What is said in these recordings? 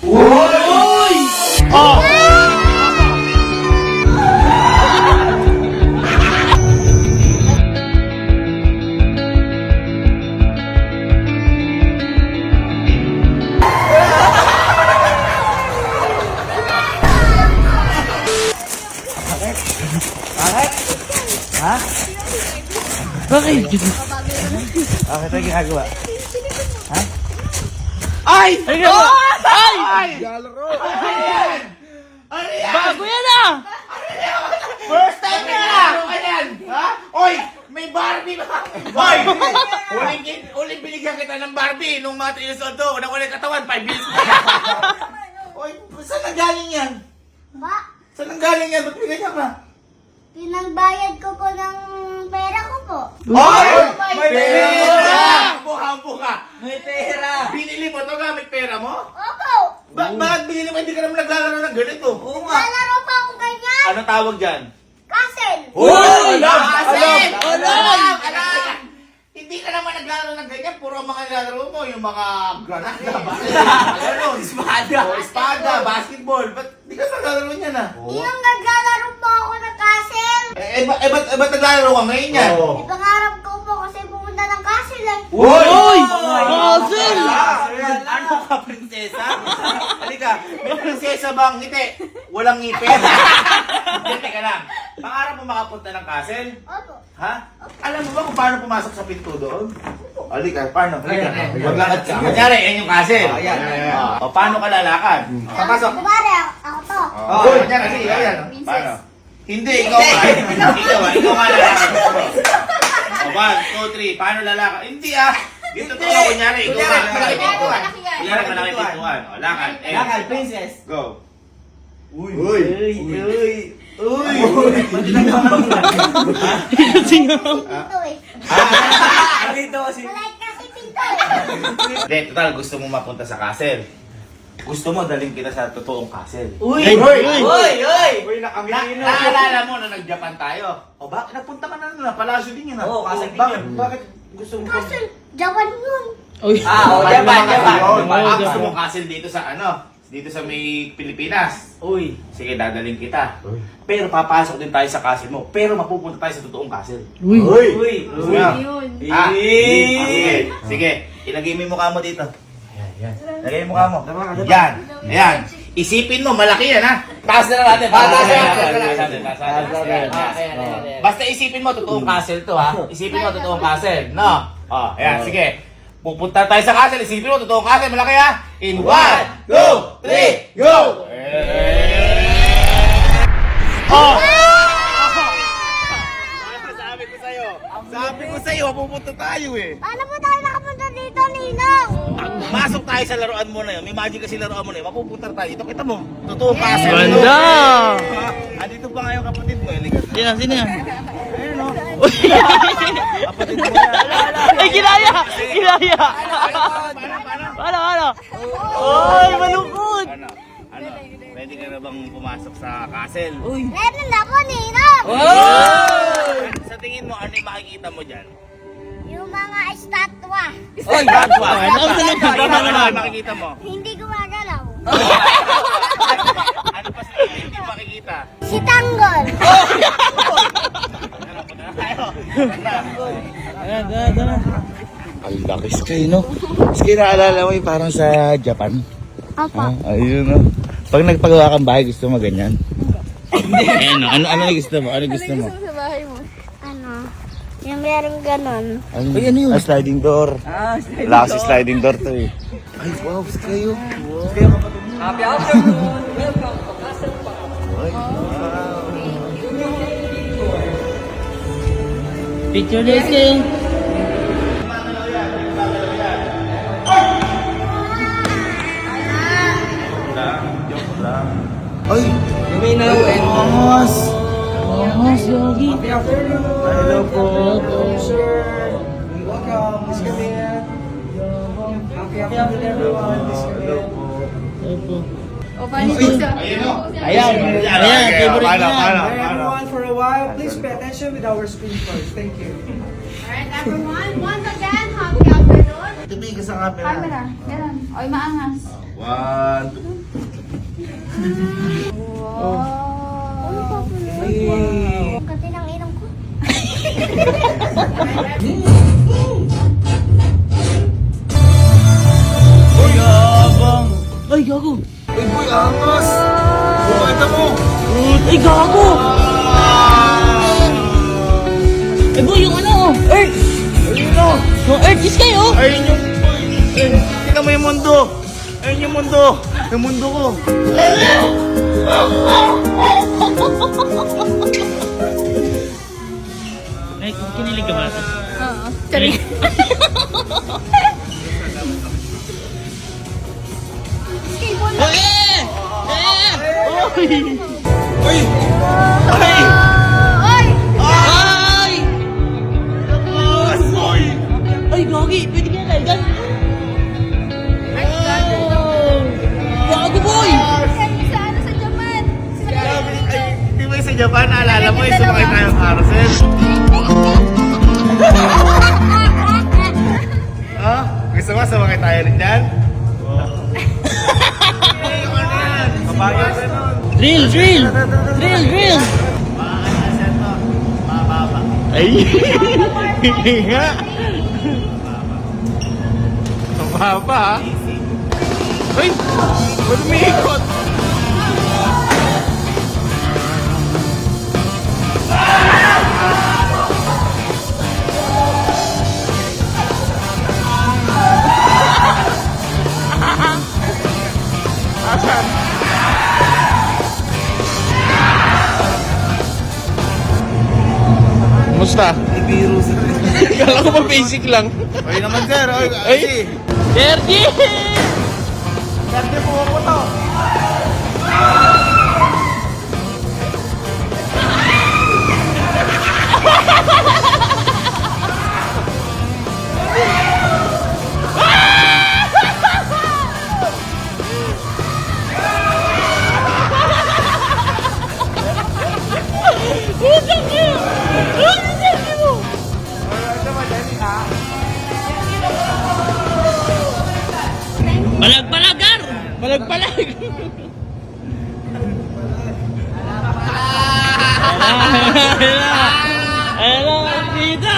Uy! Oh! Ha? Bakit? Bakit ang ginagawa? Ha? Ay! Ay! Ay! Galaro! Bago yan ah! First time na laro ka yan! Ha? Oy! May Barbie ba? Oy! Uling binigyan kita ng Barbie nung mga 3 years old to. Unang ulit katawan, 5 years. Oy, saan nanggaling yan? Ba? Saan nanggaling yan? Ba't binigyan ka? Pinagbayad ko po ng pera ko po. Oy! May pera! Hampo ka! May pera! Binili mo to gamit pera mo? Opo! Bakit binili mo? Hindi ka naman naglalaro ng ganito. Oo nga! Lalaro pa ako ganyan. Ano tawag dyan? Castle. Uy! Alam! Alam! Alam! Hindi ka naman naglalaro ng ganyan. Puro mga nilalaro mo. Yung mga granada, espada, espada, basketball. Ba't di ka naglalaro niyan ah? Yung naglalaro po ako ng castle. Ba't naglalaro ka ngayon yan? Ipangarap ko po kasi pumunta ng castle eh. Uy! Puzzle! Ano ka, prinsesa? Halika, may prinsesa bang ngiti? Walang ngipin? Hindi, teka lang. Pangarap mo makapunta ng castle? Opo. Ha? Alam mo ba kung paano pumasok sa pinto doon? Halika, paano? Halika. Maglakad ka. Kunyari, yan yung castle. O, paano ka lalakad? Papasok. Kumari ako to. Oh, kunyari, sige, ayan. Paano? Hindi, ikaw nga. Ikaw nga lalakad. O, 1, 2, 3. Paano lalakad? Hindi ah. Dito to, kunyari. Ikaw nga. Malaki pintuan. Kunyari, malaki pintuan. O, lakad. Lakad, princess! Go. Uy! Uy! Uy! Uy! Pinto eh. Dito kasi... Malay kasi pinto eh. Hindi, total, gusto mo mapunta sa castle. Gusto mo daling kita sa totoong castle. Uy! Ay, Uy! uy! Uy! Uy! Uy, naalala mo na nag-Japan tayo? O bakit nagpunta ka na palasyo din yun ah? Oo, castle din Bakit, yun. bakit gusto mo Castle. Japan yun. Uy! Ah, Japan, Japan! Gusto mo castle dito sa ano? Dito sa may Pilipinas. Uy! Sige, dadaling kita. Pero papasok din tayo sa castle mo. Pero mapupunta tayo sa totoong castle. Uy! Uy! Uy! Ah, ah, Eh. sige, sige. Ilagay mo yung mukha mo dito. Ayan. Lagay yung mukha mo. Yan. Ayan. Isipin mo, malaki yan ha. Taas na lang natin. Taas na natin. Basta isipin mo, totoong castle to ha. Isipin mo, totoong castle. No? Oh, ayan, sige. Pupunta tayo sa castle. Isipin mo, totoong castle. Malaki ha. In 1, 2, 3, go! Oh! Sabi ko sa'yo, pupunta tayo eh. Paano po tayo nakapunta dito, Ninong? Masok tayo sa laruan mo na yun. May magic kasi laruan mo na yun. Mapupunta tayo. Ito, kita mo. Totoong castle. Ganda! Andito ba nga yung kapatid mo? Eligat. Sino yan? Ayun o. Uy! Kapatid mo yan. Ay, ginaya! Ginaya! Paano? Uy, malungkot! Ano? Ready ka na bang pumasok sa castle? Uy! Meron na po, Ninong. Sa tingin mo, ano yung makikita mo dyan? Yung mga estatwa. Uy! Batwa. Ano ang tanong ka? Ano yung makikita mo? Hindi gumagalaw. Ano pa sa hindi mo makikita? Si Tanggol. Ano, punta na tayo. Ang laki Sky, no? Sky, naalala mo yung parang sa Japan? Opo. Ayun, no? Pag nagpagawa kang bahay, gusto mo ganyan? Ayun, no? Ano gusto mo? Ano gusto mo? Ano? Yung meron ganon. Ano yun? Sliding door. Wala kasi sliding door to eh. Ay, wow, Sky, oh. Happy afternoon! Welcome to Castle Park. Ay, wow. Picture listing! Ay! You may now Mas! Mas, Yogi! Happy afternoon! Hello po! Sir! Welcome! Please come in. Happy afternoon everyone! Please come in. Opo. Ayun o. Ayan! Ayan! Favorite Paano, niya! paano? Alright everyone, for a while, please pay attention with our screen first. Thank you. Alright, everyone. Once again, happy afternoon. Tumigil sa camera. Camera. Meron. Oy, maangas. 1. Kati ng inang ko. Uy, abang! Ay, gago. Uy, boy, angas! Bukata mo! Ay, gago. Eh, boy, yung ano, Earth. Ayun o! Yung Earth is kayo. Ayun yung boy! Tingnan mo yung mundo! Ayun yung mundo! Yung mundo ko! Ay, kinilig ka ba? Oo. Sorry. Oh, eh! Eh! Uy! Uy! Ay! Ay! Angas, boy! Ay, gagi. Pwede kaya kayo dyan? Gago, boy! Sa ano sa Japan? Sabi, ay, di ba yung sa Japan, naalala mo, yung sumakay tayong carousel? Ha? Gusto mo, sumakay tayo rin dyan? Ay, ano yan? Kabayo ka nun. Drill, drill! Drill, drill! Makakasya to. Mababa. Ay! Nga! Mababa, ha? Ay! Ba't umiikot? Musta? May virus. Kala ko pa basic lang. Ay naman, sir. Ay, kasi. Sergi! Dati po ako to. Balag-balagar! Balag-balag! Ayan na, kita!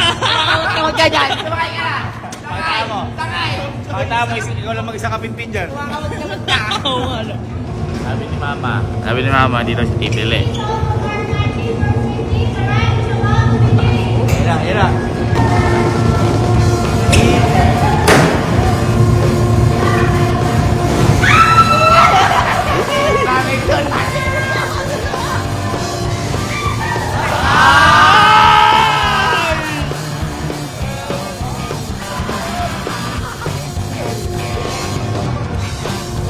Tawag ka dyan. Pakita mo, ikaw lang mag-isa kapinpin dyan. Oo, ano. Sabi ni Mama, dito si Titile. Yan, yan.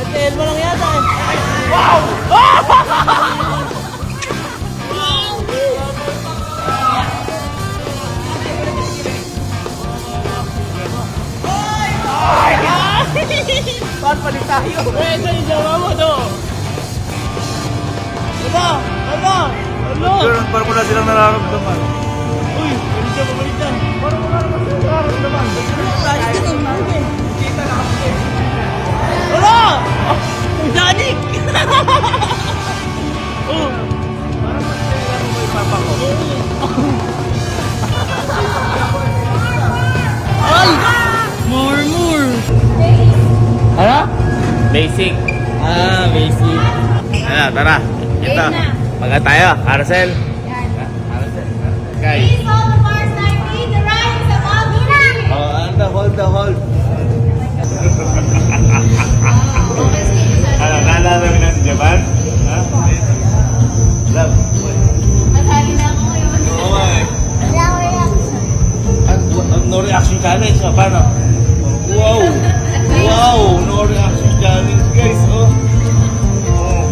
Natel mo lang yata eh. Saan palit tayo? Eh, saan yung jawa mo to? Ano? Ano? Ano? Parang wala silang nararamdaman. Uy, balik dyan, balik dyan. Parang wala naman silang nararamdaman. Wala! Ang danik! Oh! Parang magkailan mo yung papa ko. Ay! More! Ano? Basic. Ah, basic. Ano, tara. Ito. Maga tayo, carousel. Guys. Please hold the bar slightly. The ride is about to begin. Oh, hold the hold. Ano, naalala mo na si Japan? Ha? Love. Masali na ako yun. Oo nga eh. Wala ko reaction. No reaction challenge, paano? Wow! Wow! No reaction challenge, guys, oh! Oh.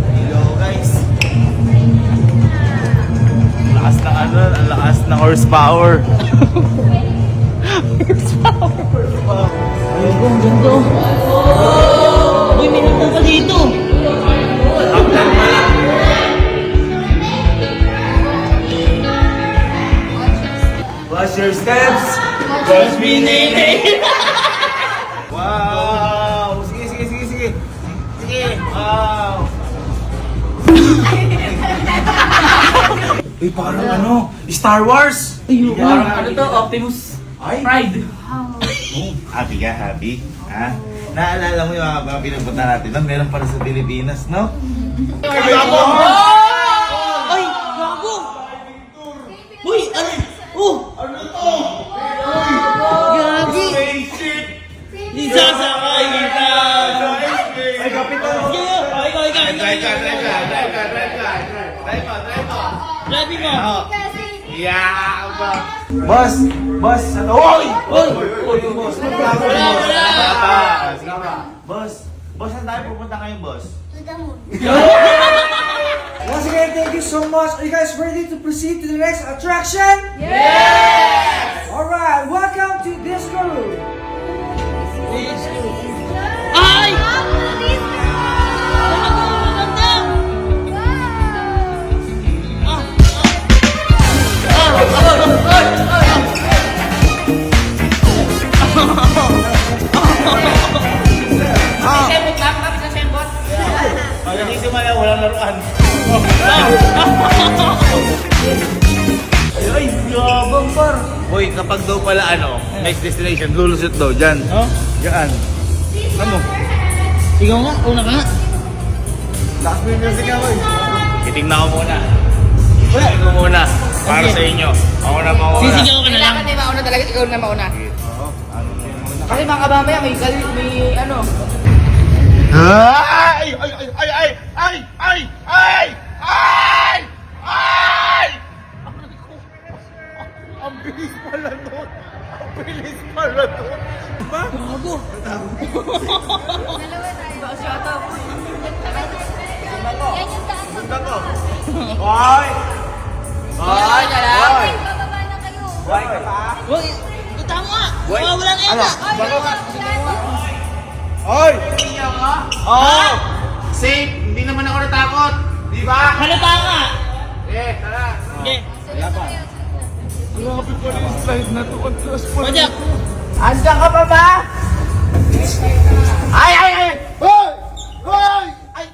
Hello, guys! Ang lakas ng ano, ang lakas ng horsepower. Ay, ang ganda. Uy, may nata ka dito. Watch your steps! Boss Binili! Wow! Sige. Sige, wow! Uy, parang ano, Star Wars! Ano to? Optimus Pride. Happy ka, happy? Ha? Naalala mo yung mga pinupunta natin na meron para sa Pilipinas, no? Ay! Gago! Uy! Ano? Oh! Ano to? Gagi! Spaceship! Isasakay kita! Ay, kapitan mo! Drive ka! Grabe mo! Yeah! Ba? Boss! Ano? Oy! Boss! Boss, saan tayo pupunta ngayon, boss? To the moon. Once again, thank you so much. Are you guys ready to proceed to the next attraction? Yes! Alright, welcome to Disco Room. Ay! Hindi sumaya, walang laruan. Ay, yabang par. Boy, kapag daw pala next destination, lulusot daw dyan. Oh? Diyan. Ano? Ikaw nga, una ka nga. Last minute music nga, boy. Titignan ko muna. Titignan ko muna. Para sa inyo. Ako na mauna. Sisigaw ka na lang. Kailangan din mauna talaga, ikaw na mauna. Kasi mga kabamaya, may ano. Ay! Ang bilis pala nun! Gago! Yan yung daan ko. Punta ko! Hoy! Hoy, dala. Bababa na kayo. Hoy ka pa? Uy! Tama! Wala na yata! Hoy! Oh! Safe! Hindi naman ako natakot! Di ba? Halata ka! Tara! Okay. Grabe pala yung slide na to. Ang taas pala. Pajak! Andiyan ka pa ba? Ay! Hoy! Hoy! Ay!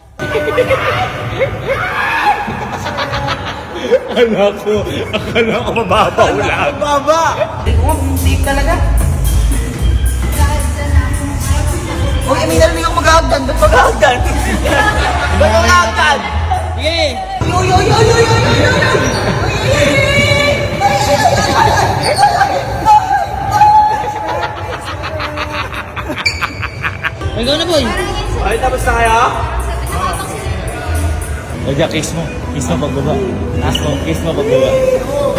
Akala ko mababaw lang. Baba! Safe talaga. Uy, may narinig ako mag-hagdan. Ba't mag-hagdan? Ba't mag-hagdan? Sige! Ikaw na, boy! Ay, tapos na kayo? O Jack, kiss mo. Kiss mo pagbaba. Kiss mo pagbaba. Oh,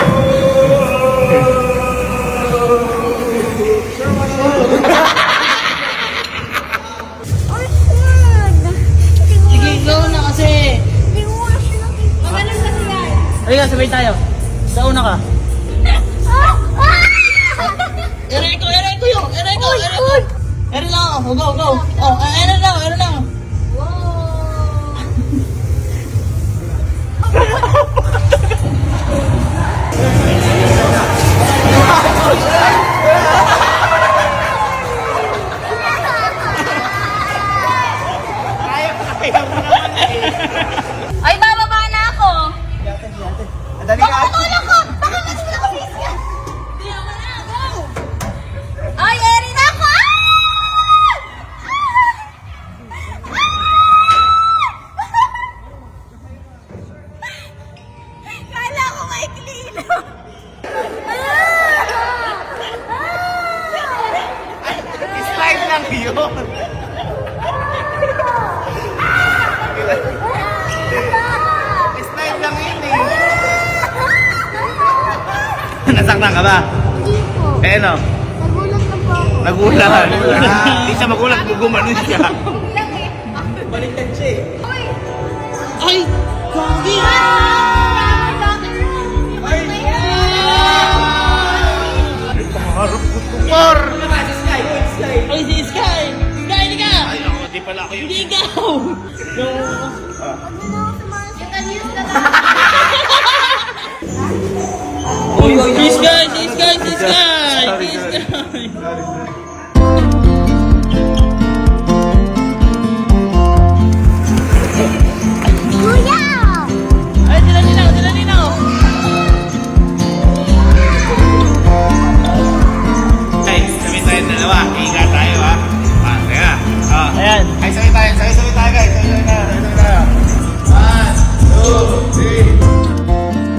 good. Sige, ikaw na kasi! Rewash na kita. Magaling kasi yan. Halika, sabay tayo. Sa una ka. Ah! Eray ko yun! Eray ko! Eray lang ako! Go! Oh, eray lang! Ay, bababa na ako. Dali ka! Tulong ko! Baka kasi ako sisya. Ay, eri na ako! Kala ko maikli lang. Slide lang yun. Slide lang yun eh. Nasaktan ka ba? Hindi po. Eh no? Nagulat na po ako. Nagulat. Hindi siya magulat, gumanon siya. Lang eh. Baliktad siya eh. Uy! Ay! Gagi! Pangarap ko tumor! Ay, si Sky! Sky, hindi ka! Ay, ako, di pala ako yung... Hindi ikaw! Yung... Yung kanina na Uy, si Sky! sorry. Kuya! Ay, sila ninaw, sila ninaw. Ay, sabi tayo dalawa. Ingat tayo, ha? Kaya. Ayan. Ay, sabi tayo, guys. Sabi tayo. 1, 2, 3.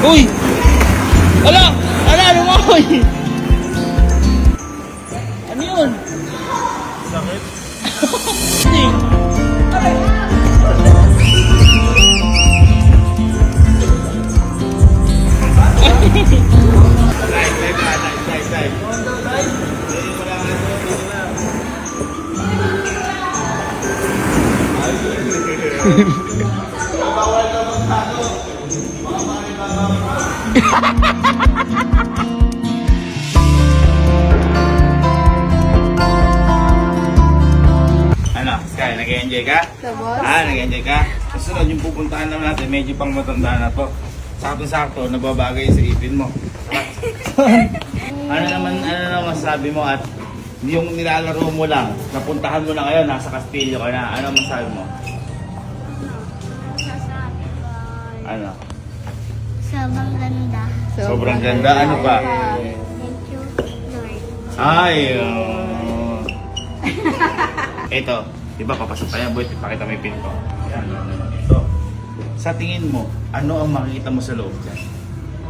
Uy! Ala! Ala, lumakoy! Ano yun? Sakit. Ano, Sky, nag-enjoy ka? Nag-enjoy ka? Susunod yung pupuntahan naman natin, medyo pang matanda na to. Sakto-sakto, nababagay sa ipin mo. ano naman masabi mo at yung nilalaro mo lang, napuntahan mo na ngayon, nasa Castillo ka na, ano masabi mo? Ano? Sobrang ganda. Sobrang ganda, ano pa? Thank you, Lord. Ay, ito, di ba papasok tayo, boy, ipakita mo yung pin ko. Yan. So, sa tingin mo, ano ang makikita mo sa loob dyan?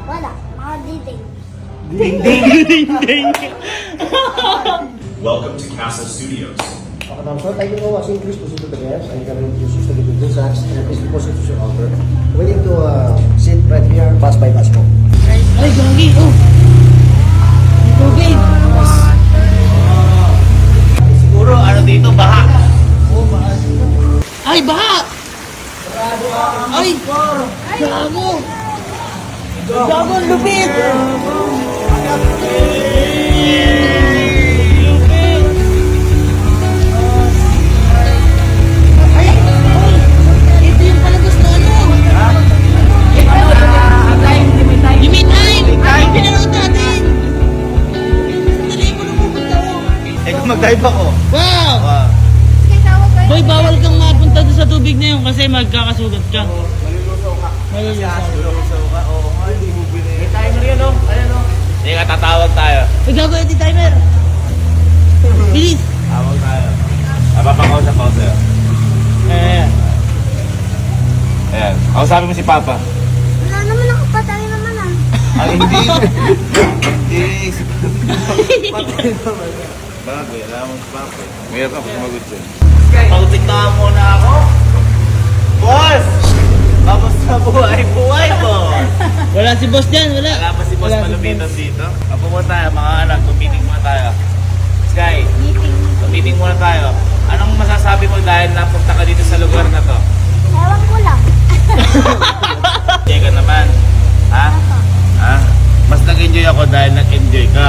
Wala, makadidig. Welcome to Castle Studios. So, thank you for watching Chris Pusito the Guest. I'm going to introduce you to the good sacks and please deposit to your order. We need to sit right here, pass by pass mo. Ay, gagi! Oh! Tubig! Siguro, ano dito, baha. Ay, baha! Ay! Gago! Gago, ang lupit! Ay! Ito yung palabas na ano? Limit time! Ay, pinanood natin! Sandali mo na pupunta ko. Kung mag-dive ako. Wow! Wow. Boy, bawal kang mapunta doon sa tubig na yun kasi magkakasugat ka. Malulusaw ka. May timer yun, no? Ayan, no? Sige, tatawag tayo. Ay, gago, edit timer! Bilis! Tawag tayo. Papakausap ako sa'yo. Eh, Ayan. Ako sabi mo si Papa. Wala naman ako, patay naman ah. Ay, hindi. Bago, alam mo si Papa. Mayroon ka, sumagot siya. Pautiktahan muna ako. Boss! Kamusta buhay? Buhay, boss! wala si boss dyan, wala. Wala pa si Boss Wala si Malupitan dito. Apo mo tayo, mga anak. Meeting muna tayo. Sky, meeting muna tayo. Anong masasabi mo dahil napunta ka dito sa lugar na to? Ewan ko lang. Enjoy ka naman. Ha? Ha? Mas nag-enjoy ako dahil nag-enjoy ka.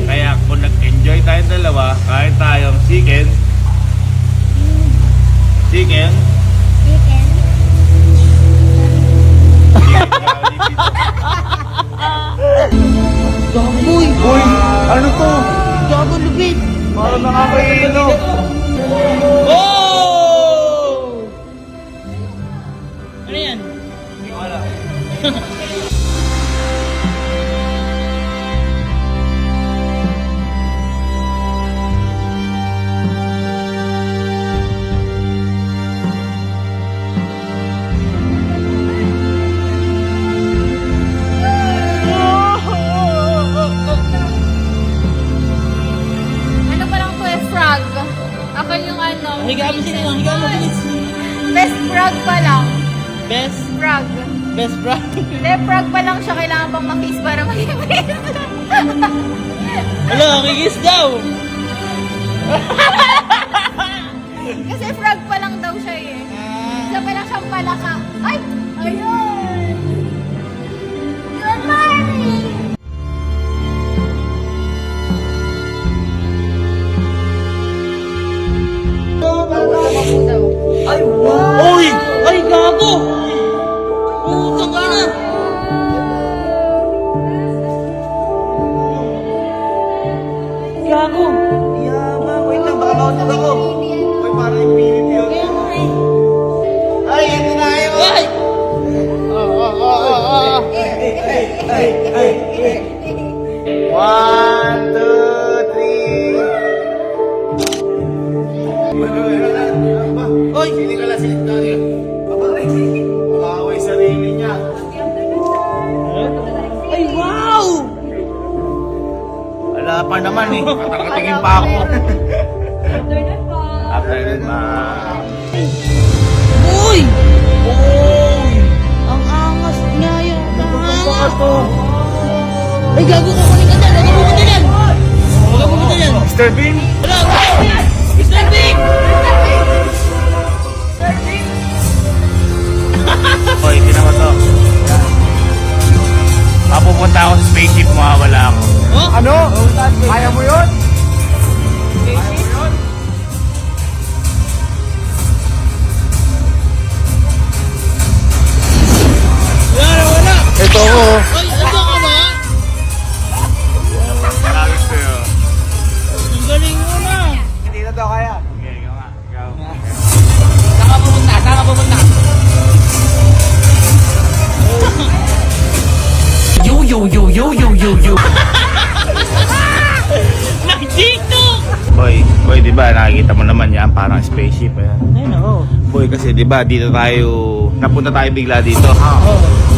Kaya kung nag-enjoy tayong dalawa, kain tayong chicken. Chicken. Chicken. Gagoy! Uy! Ano to? Gago, lupit! Parang nakakaino. Oh! Ano yan? Hindi ko alam. Ano pa lang to eh, frog. Ako yung ano. Higa mo sila, higa mo, bilis. Best frog pa lang. Best, Frog. best bro. Hindi, frog pa lang siya. Kailangan pang makis para maging Hello, kikis daw! Kasi frog pa lang daw siya eh. Isa pa lang siyang palaka. Ay! Ayun! Good morning! Ay, gago! naman eh. Nakakatingin pa ako. Afternoon ma. Uy! Ang angas niya yun. Ang angas. Ay, gago ko kunin ka dyan. Gago ko dyan. Gago ko dyan. Mr. Bean? Wala, Mr. Big! Hoy, hindi naman to. Mapupunta ako sa spaceship, mawawala ako. Ano? Kaya mo yun? Wala. Ito ako. Ay, ano ka ba? Maraming sa'yo. Ang galing mo na. Hindi na daw kaya. Okay, ikaw nga. Ikaw. Saan ka pupunta? Saan ka pupunta? Yo. Nagdito! Boy, di ba nakikita mo naman yan, parang spaceship. Ayan. Ayun ako. Boy, kasi di ba dito napunta tayo bigla dito.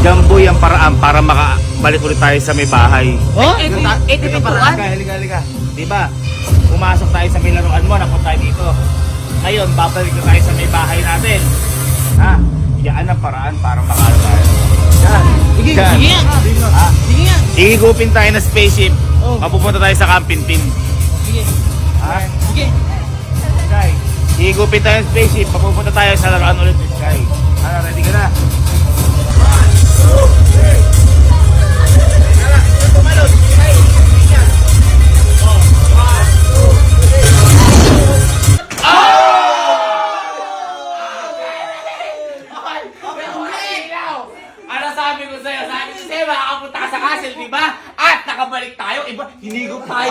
Diyan boy ang paraan para makabalik ulit tayo sa may bahay. Oh? Ito paraan. Halika. Di ba? Pumasok tayo sa may laruan mo, napunta tayo dito. Ngayon, babalik na tayo sa may bahay natin. Ha? Yan ang paraan para makalo tayo. Sige nga. Ha? Sige nga. Igupin tayo na spaceship. Mapupunta tayo sa camping pin. Sige. Ha? Sige. Sky. Igupin tayo ng spaceship. Mapupunta tayo sa laruan ulit ni Sky. Ano, ready ka na? Ano sabi ko sa'yo? Sabi ko sa'yo, makakapunta ka sa castle, di ba? At nakabalik tayo, iba, hinigop tayo.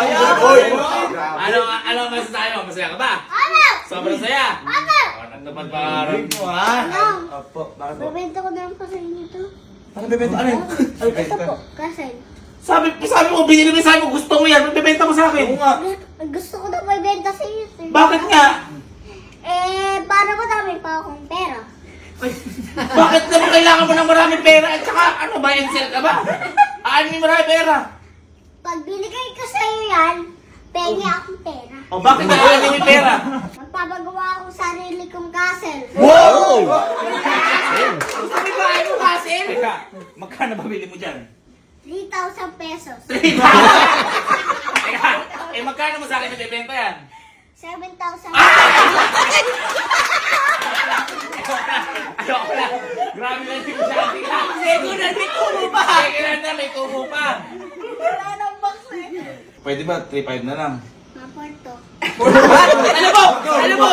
Ano masasabi mo? Masaya ka ba? Ano? Sobrang saya. Ano? Natupad pangarap mo, ha? Ano? Opo, bakit po? Bebenta ko na lang kasi nito. Ano bebenta? Ano yun? Ito po, kasi. Sabi mo, binili mo, sabi mo, gusto mo yan, magbebenta mo sa akin. Oo nga. Gusto ko na magbenta sa iyo. Bakit nga? Para madami pa akong pera. Bakit naman kailangan mo ng maraming pera? At saka, ano ba, sell ka ba? Ano yung maraming pera? Pag binigay ko sa iyo yan, pengi akong pera. O bakit naman yung pera? Magpapagawa akong sarili kong castle. Wow! Sabi ba, ano kasi? Teka, magkano ba bili mo dyan? 3,000 pesos. Teka, magkano mo sa akin nagbebenta yan? 7,000. Ayoko na. Grabe lang si Kusyati ka. Sego na, may tubo pa. Sego na, may tubo pa. Wala nang box eh. Pwede ba 3-5 na lang? Maporto. Ano mo?